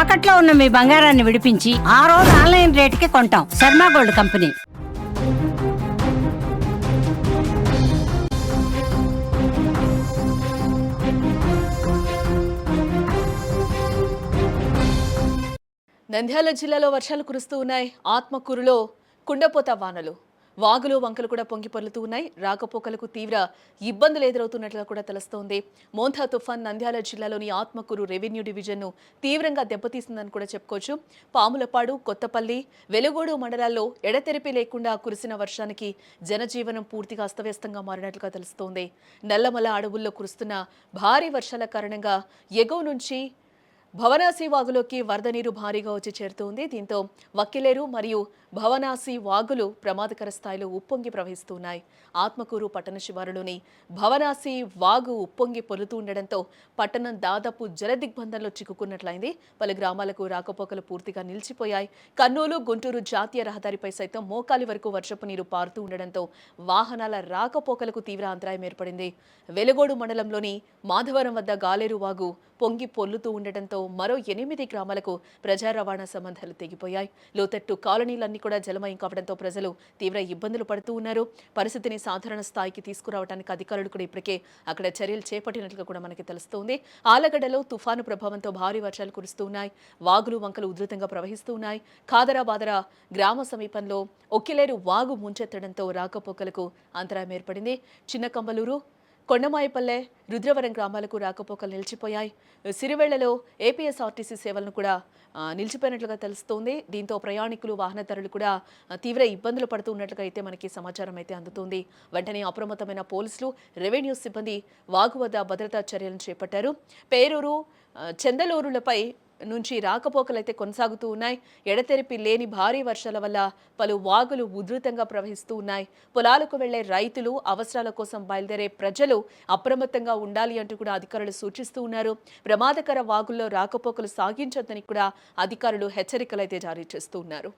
తాకట్లో ఉన్న మీ బంగారాన్ని విడిపించి ఆ రోజు ఆన్లైన్ రేటుకి కొంటాం. Sharma gold company. నంద్యాల జిల్లాలో వర్షాలు కురుస్తూ ఉన్నాయి. ఆత్మకూరులో కుండపోత వానలు, వాగులు వంకలు కూడా పొంగి పొర్లుతూ ఉన్నాయి. రాకపోకలకు తీవ్ర ఇబ్బందులు ఎదురవుతున్నట్లుగా కూడా తెలుస్తోంది. మోంథా తుఫాన్ నంద్యాల జిల్లాలోని ఆత్మకూరు రెవెన్యూ డివిజన్ను తీవ్రంగా దెబ్బతీసిందని కూడా చెప్పుకోవచ్చు. పాములపాడు, కొత్తపల్లి, వెలుగోడు మండలాల్లో ఎడతెరిపి లేకుండా కురిసిన వర్షానికి జనజీవనం పూర్తిగా అస్తవ్యస్తంగా మారినట్లుగా తెలుస్తోంది. నల్లమల అడవుల్లో కురుస్తున్న భారీ వర్షాల కారణంగా ఎగువ నుంచి భవనాసి వాగులోకి వరద నీరు భారీగా వచ్చి చేరుతోంది. దీంతో వక్కిలేరు మరియు భవనాసి వాగులు ప్రమాదకర స్థాయిలో ఉప్పొంగి ప్రవహిస్తున్నాయి. ఆత్మకూరు పట్టణ శివారులోని భవనాసి వాగు ఉప్పొంగి పొలుతూ ఉండడంతో పట్టణం దాదాపు జలదిగ్బంధంలో చిక్కుకున్నట్లయింది. పలు గ్రామాలకు రాకపోకలు పూర్తిగా నిలిచిపోయాయి. కర్నూలు, గుంటూరు జాతీయ రహదారిపై సైతం మోకాలి వరకు వర్షపు నీరు పారుతూ ఉండడంతో వాహనాల రాకపోకలకు తీవ్ర అంతరాయం ఏర్పడింది. వెలుగోడు మండలంలోని మాధవరం వద్ద గాలేరు వాగు పొంగి పొల్లుతూ ఉండటంతో మరో 8 గ్రామాలకు ప్రజా రవాణా సంబంధాలు తెగిపోయాయి. లోతట్టు కాలనీలన్నీ కూడా జలమయం కావడంతో ప్రజలు తీవ్ర ఇబ్బందులు పడుతూ ఉన్నారు. పరిస్థితిని సాధారణ స్థాయికి తీసుకురావడానికి అధికారులు కూడా ఇప్పటికే అక్కడ చర్యలు చేపట్టినట్లుగా కూడా మనకి తెలుస్తోంది. ఆలగడ్డలో తుఫాను ప్రభావంతో భారీ వర్షాలు కురుస్తూ ఉన్నాయి. వాగులు వంకలు ఉధృతంగా ప్రవహిస్తూ ఉన్నాయి. ఖాదరాబాదర గ్రామ సమీపంలో ఒక్కిలేరు వాగు ముంచెత్తడంతో రాకపోకలకు అంతరాయం ఏర్పడింది. చిన్న కంబలూరు, కొండమాయపల్లె, రుద్రవరం గ్రామాలకు రాకపోకలు నిలిచిపోయాయి. సిరివెళ్లలో ఏపీఎస్ఆర్టీసీ సేవలను కూడా నిలిచిపోయినట్లుగా తెలుస్తోంది. దీంతో ప్రయాణికులు, వాహనదారులు కూడా తీవ్ర ఇబ్బందులు పడుతున్నట్లుగా అయితే మనకి సమాచారం అయితే అందుతోంది. వెంటనే అప్రమత్తమైన పోలీసులు, రెవెన్యూ సిబ్బంది వాగు వద్ద భద్రతా చర్యలను చేపట్టారు. పేరూరు, చందలూరులపై నుంచి రాకపోకలైతే కొనసాగుతూ ఉన్నాయి. ఎడతెరిపి లేని భారీ వర్షాల వల్ల పలు వాగులు ఉధృతంగా ప్రవహిస్తూ ఉన్నాయి. పొలాలకు వెళ్లే రైతులు, అవసరాల కోసం బయలుదేరే ప్రజలు అప్రమత్తంగా ఉండాలి అంటూ కూడా అధికారులు సూచిస్తూ ఉన్నారు. ప్రమాదకర వాగుల్లో రాకపోకలు సాగించొద్దని కూడా అధికారులు హెచ్చరికలైతే జారీ చేస్తూ ఉన్నారు.